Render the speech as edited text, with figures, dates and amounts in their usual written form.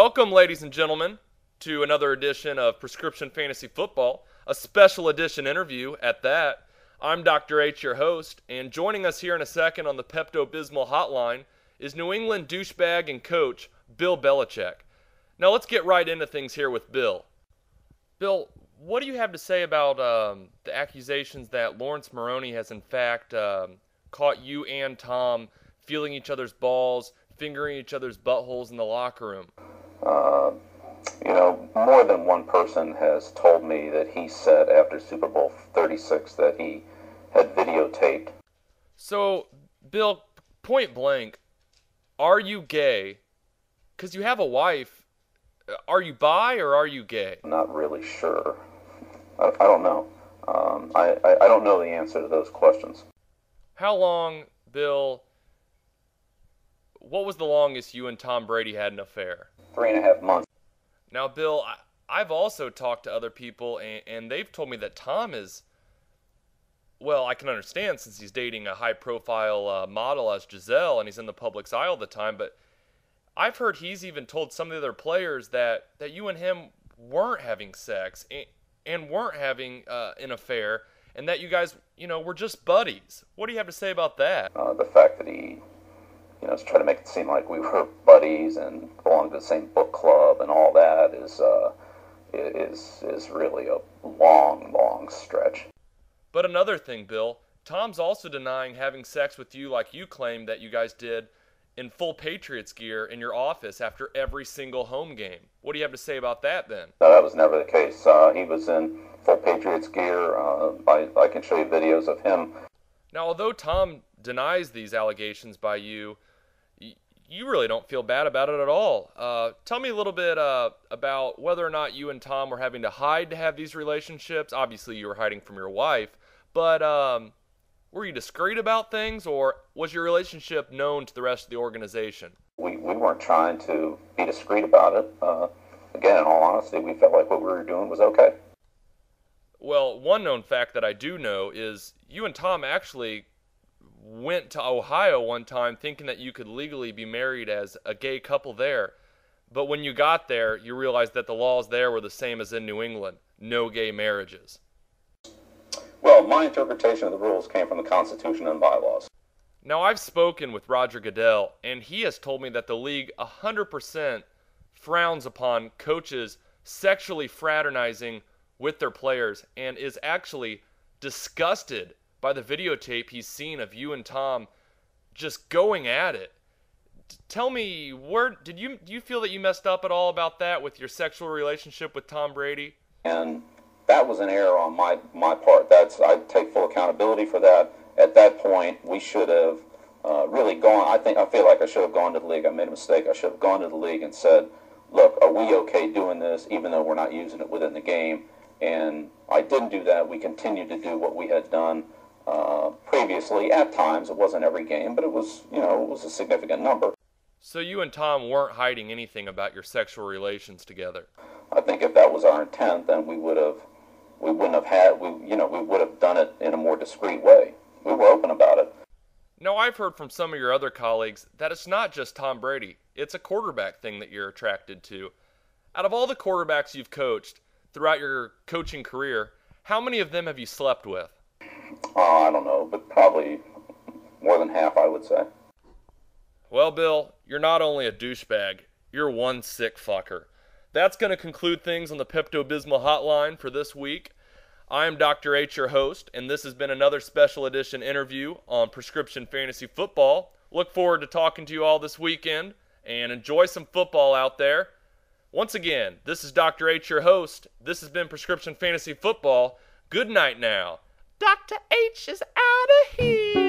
Welcome, ladies and gentlemen, to another edition of Prescription Fantasy Football, a special edition interview at that. I'm Dr. H, your host, and joining us here in a second on the Pepto-Bismol hotline is New England douchebag and coach Bill Belichick. Now let's get right into things here with Bill. Bill, what do you have to say about the accusations that Lawrence Maroney has in fact caught you and Tom feeling each other's balls, fingering each other's buttholes in the locker room? More than one person has told me that he said after Super Bowl 36 that he had videotaped. So, Bill, point blank, are you gay? Because you have a wife. Are you bi or are you gay? I'm not really sure. I don't know. I don't know the answer to those questions. How long, Bill, what was the longest you and Tom Brady had an affair? 3.5 months. Now, Bill, I've also talked to other people, and they've told me that Tom is, well, I can understand since he's dating a high-profile model as Giselle, and he's in the public's eye all the time, but I've heard he's even told some of the other players that you and him weren't having sex and weren't having an affair, and that you guys, were just buddies. What do you have to say about that? The fact that he is trying to make it seem like we were buddies and belonged to the same book club and all that is really a long stretch. But another thing, Bill, Tom's also denying having sex with you like you claimed that you guys did in full Patriots gear in your office after every single home game. What do you have to say about that then? No, that was never the case. He was in full Patriots gear. I can show you videos of him. Now, although Tom denies these allegations by you, you really don't feel bad about it at all. Tell me a little bit about whether or not you and Tom were having to hide to have these relationships. Obviously, you were hiding from your wife, but were you discreet about things, or was your relationship known to the rest of the organization? We weren't trying to be discreet about it. Again, in all honesty, we felt like what we were doing was okay. Well, one known fact that I do know is you and Tom actually went to Ohio one time thinking that you could legally be married as a gay couple there. But when you got there, you realized that the laws there were the same as in New England. No gay marriages. Well, my interpretation of the rules came from the Constitution and bylaws. Now, I've spoken with Roger Goodell, and he has told me that the league 100% frowns upon coaches sexually fraternizing with their players and is actually disgusted by the videotape he's seen of you and Tom just going at it. Tell me, do you feel that you messed up at all about that with your sexual relationship with Tom Brady? And that was an error on my part. I take full accountability for that. At that point, we should have really gone. I feel like I should have gone to the league. I made a mistake. I should have gone to the league and said, look, are we okay doing this even though we're not using it within the game? And I didn't do that. We continued to do what we had done previously. At times, it wasn't every game, but it was a significant number. So you and Tom weren't hiding anything about your sexual relations together? I think if that was our intent, then we would have done it in a more discreet way. We were open about it. No, I've heard from some of your other colleagues that it's not just Tom Brady. It's a quarterback thing that you're attracted to. Out of all the quarterbacks you've coached throughout your coaching career, how many of them have you slept with? I don't know, but probably more than half, I would say. Well, Bill, you're not only a douchebag, you're one sick fucker. That's going to conclude things on the Pepto-Bismol hotline for this week. I am Dr. H, your host, and this has been another special edition interview on Prescription Fantasy Football. Look forward to talking to you all this weekend, and enjoy some football out there. Once again, this is Dr. H, your host. This has been Prescription Fantasy Football. Good night now. Dr. H is out of here.